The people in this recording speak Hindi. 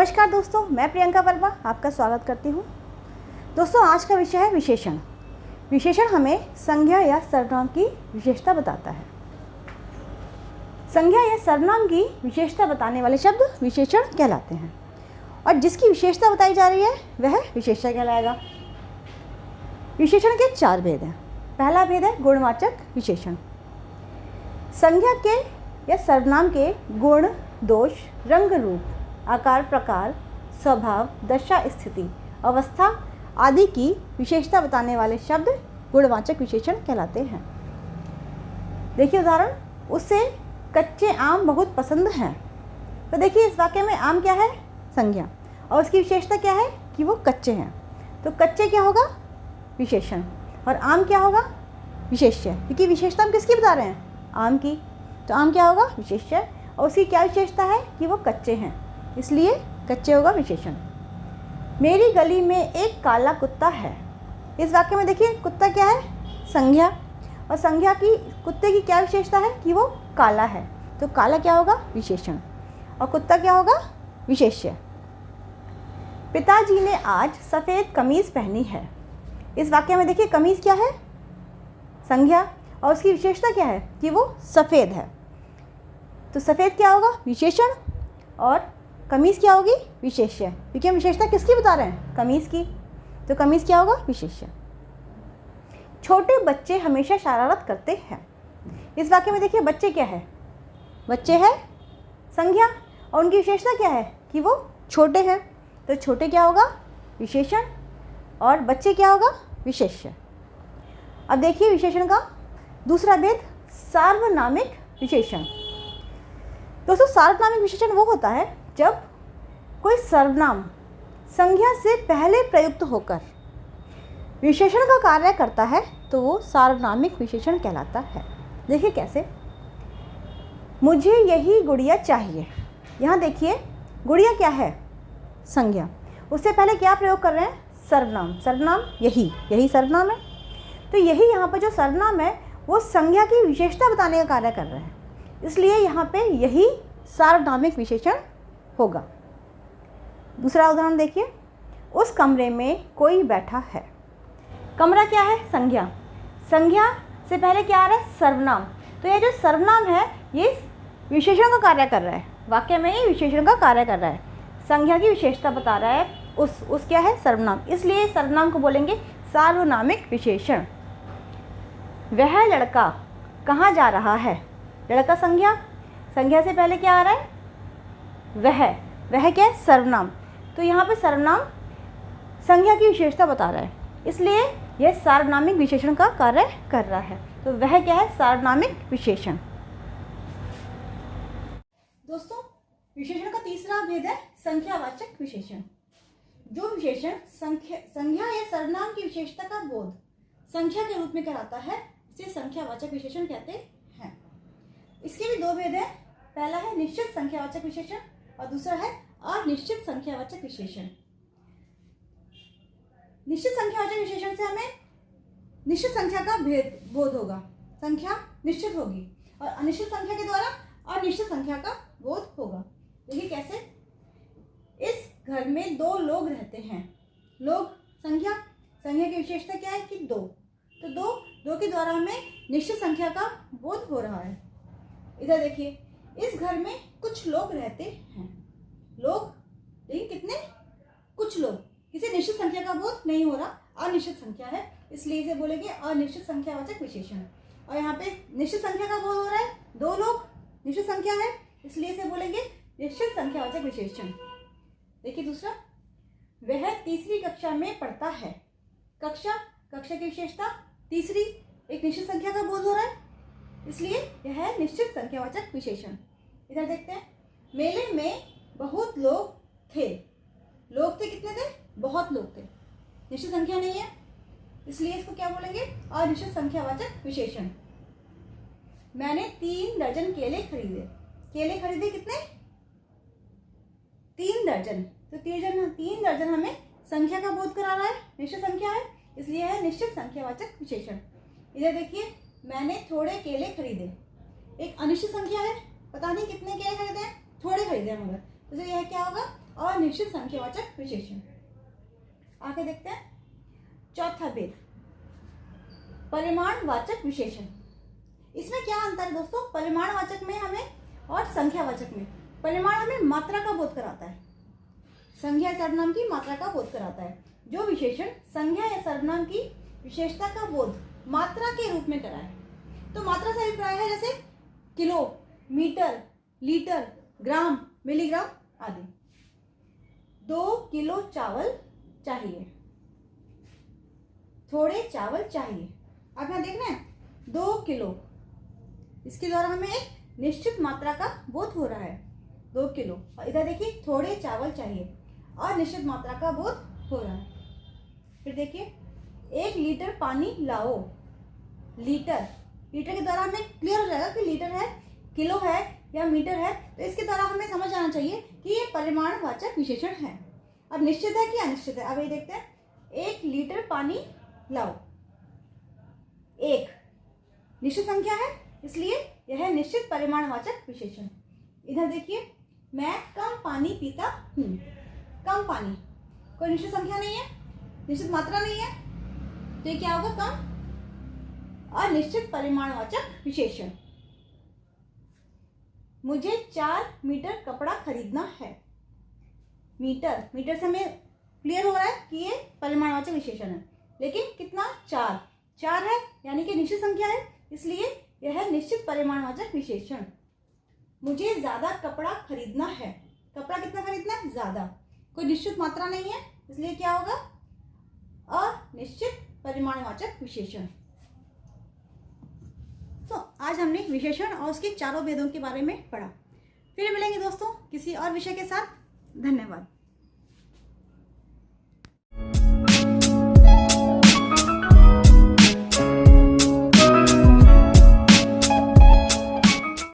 नमस्कार दोस्तों, मैं प्रियंका वर्मा आपका स्वागत करती हूँ। दोस्तों, आज का विषय है विशेषण। विशेषण हमें संज्ञा या सर्वनाम की विशेषता बताता है। संज्ञा या सर्वनाम की विशेषता बताने वाले शब्द विशेषण कहलाते हैं और जिसकी विशेषता बताई जा रही है वह विशेषण कहलाएगा। विशेषण के 4 भेद हैं। पहला भेद है गुणवाचक विशेषण। संज्ञा के या सर्वनाम के गुण, दोष, रंग, रूप, आकार, प्रकार, स्वभाव, दशा, स्थिति, अवस्था आदि की विशेषता बताने वाले शब्द गुणवाचक विशेषण कहलाते हैं। देखिए उदाहरण, उसे कच्चे आम बहुत पसंद हैं। तो देखिए इस वाक्य में आम क्या है? संज्ञा, और उसकी विशेषता क्या है कि वो कच्चे हैं। तो कच्चे क्या होगा? विशेषण, और आम क्या होगा? विशेष्य, क्योंकि विशेषता हम किसकी बता रहे हैं? आम की। तो आम क्या होगा? विशेष्य, और उसकी क्या विशेषता है कि वो कच्चे हैं, इसलिए कच्चे होगा विशेषण। मेरी गली में एक काला कुत्ता है। इस वाक्य में देखिए कुत्ता क्या है? संज्ञा, और संज्ञा की कुत्ते की क्या विशेषता है कि वो काला है। तो काला क्या होगा? विशेषण, और कुत्ता क्या होगा? विशेष्य। पिताजी ने आज सफ़ेद कमीज़ पहनी है। इस वाक्य में देखिए कमीज़ क्या है? संज्ञा, और उसकी विशेषता क्या है कि वो सफ़ेद है। तो सफ़ेद क्या होगा? विशेषण, और कमीज़ क्या होगी? विशेष्य, क्योंकि हम विशेषता किसकी बता रहे हैं? कमीज़ की। तो कमीज़ क्या होगा? विशेष्य। छोटे बच्चे हमेशा शरारत करते हैं। इस वाक्य में देखिए बच्चे क्या है? बच्चे है संज्ञा, और उनकी विशेषता क्या है कि वो छोटे हैं। तो छोटे क्या होगा? विशेषण, और बच्चे क्या होगा? विशेष्य। अब देखिए विशेषण का दूसरा भेद, सार्वनामिक विशेषण। दोस्तों, सार्वनामिक विशेषण वो होता है जब कोई सर्वनाम संज्ञा से पहले प्रयुक्त होकर विशेषण का कार्य करता है तो वो सार्वनामिक विशेषण कहलाता है। देखिए कैसे, मुझे यही गुड़िया चाहिए। यहाँ देखिए गुड़िया क्या है? संज्ञा, उससे पहले क्या प्रयोग कर रहे हैं? सर्वनाम। सर्वनाम यही सर्वनाम है। तो यही यहाँ पर जो सर्वनाम है वो संज्ञा की विशेषता बताने का कार्य कर रहे हैं, इसलिए यहाँ पे यही सार्वनामिक विशेषण होगा। दूसरा उदाहरण देखिए, उस कमरे में कोई बैठा है। कमरा क्या है? संज्ञा। संज्ञा से पहले क्या आ रहा है? सर्वनाम। तो ये जो सर्वनाम है ये विशेषण का कार्य कर रहा है, वाक्य में ही विशेषण का कार्य कर रहा है, संज्ञा की विशेषता बता रहा है। उस क्या है? सर्वनाम, इसलिए सर्वनाम को बोलेंगे सार्वनामिक विशेषण। वह लड़का कहाँ जा रहा है? लड़का संज्ञा, संज्ञा से पहले क्या आ रहा है? वह क्या है? सर्वनाम। तो यहाँ पे सर्वनाम संज्ञा की विशेषता बता रहा है, इसलिए यह सार्वनामिक विशेषण का कार्य कर रहा है। तो वह क्या है? सार्वनामिक विशेषण। दोस्तों, विशेषण का तीसरा भेद है संख्यावाचक विशेषण। जो विशेषण संज्ञा या सर्वनाम की विशेषता का बोध संख्या के रूप में कराता है इसे संख्यावाचक विशेषण कहते हैं। इसके भी 2 भेद हैं। पहला है निश्चित संख्यावाचक विशेषण और दूसरा है अनिश्चित संख्यावाचक विशेषण। निश्चित संख्यावाचक विशेषण से हमें निश्चित संख्या का बोध होगा, संख्या निश्चित होगी, और अनिश्चित संख्या के द्वारा अनिश्चित संख्या का बोध होगा। देखिए कैसे, इस घर में 2 लोग रहते हैं। लोग संख्या की विशेषता क्या है कि 2। तो दो के द्वारा हमें निश्चित संख्या का बोध हो रहा है। इधर देखिए, इस घर में कुछ लोग रहते हैं। लोग देखिए कितने? कुछ लोग। किसी निश्चित संख्या का बोध नहीं हो रहा, अनिश्चित संख्या है, इसलिए इसे बोलेंगे अनिश्चित संख्यावाचक विशेषण। और यहाँ पे निश्चित संख्या का बोध हो रहा है, 2 लोग निश्चित संख्या है, इसलिए इसे बोलेंगे निश्चित संख्यावाचक विशेषण। देखिए दूसरा, वह तीसरी कक्षा में पढ़ता है। कक्षा की विशेषता तीसरी, एक निश्चित संख्या का बोध हो रहा है, इसलिए यह है निश्चित संख्यावाचक विशेषण। इधर देखते हैं, मेले में बहुत लोग थे। लोग थे कितने थे? बहुत लोग थे, निश्चित संख्या नहीं है, इसलिए इसको क्या बोलेंगे? अनिश्चित संख्यावाचक विशेषण। मैंने 3 दर्जन केले खरीदे। केले खरीदे कितने? 3 दर्जन। तो 3 दर्जन हमें संख्या का बोध करा रहा है, निश्चित संख्या है, इसलिए है निश्चित संख्यावाचक विशेषण। इधर देखिए, मैंने थोड़े केले खरीदे। एक अनिश्चित संख्या है, पता नहीं कितने केले खरीदे हैं, थोड़े खरीदे हैं मगर, तो यह क्या होगा? अनिश्चित संख्यावाचक विशेषण। आगे देखते हैं चौथा भेद, परिमाणवाचक विशेषण। इसमें क्या अंतर है दोस्तों? परिमाणवाचक में हमें और संख्यावाचक में, परिमाण हमें मात्रा का बोध कराता है, संज्ञा सर्वनाम की मात्रा का बोध कराता है। जो विशेषण संज्ञा या सर्वनाम की विशेषता का बोध मात्रा के रूप में कराए, तो मात्रा से अभिप्राय है जैसे किलो, मीटर, लीटर, ग्राम, मिलीग्राम आदि। 2 किलो चावल चाहिए, थोड़े चावल चाहिए। अब यहाँ देखना है 2 किलो, इसके द्वारा हमें एक निश्चित मात्रा का बोध हो रहा है 2 किलो। और इधर देखिए थोड़े चावल चाहिए और निश्चित मात्रा का बोध हो रहा है। फिर देखिए 1 लीटर पानी लाओ, लीटर, लीटर के द्वारा हमें क्लियर हो जाएगा कि लीटर है, किलो है या मीटर है। तो इसके द्वारा हमें समझ आना चाहिए कि ये परिमाणवाचक विशेषण है। अब निश्चित है कि अनिश्चित है, अब ये देखते हैं 1 लीटर पानी लाओ। 1 निश्चित संख्या है, इसलिए यह निश्चित परिमाणवाचक विशेषण। इधर देखिए मैं कम पानी पीता हूँ, कम पानी, कोई निश्चित संख्या नहीं है, निश्चित मात्रा नहीं है, तो ये क्या होगा? कम अनिश्चित परिमाणवाचक विशेषण। मुझे 4 मीटर कपड़ा खरीदना है। मीटर, मीटर से हमें क्लियर हो रहा है कि ये परिमाणवाचक विशेषण है, लेकिन कितना? 4, 4 है यानी कि निश्चित संख्या है, इसलिए यह निश्चित परिमाणवाचक विशेषण। मुझे ज्यादा कपड़ा खरीदना है, कपड़ा कितना खरीदना है? ज्यादा, कोई निश्चित मात्रा नहीं है, इसलिए क्या होगा? अनिश्चित परिमाणवाचक विशेषण। तो आज हमने विशेषण और उसके चारों भेदों के बारे में पढ़ा। फिर मिलेंगे दोस्तों किसी और विषय के साथ। धन्यवाद।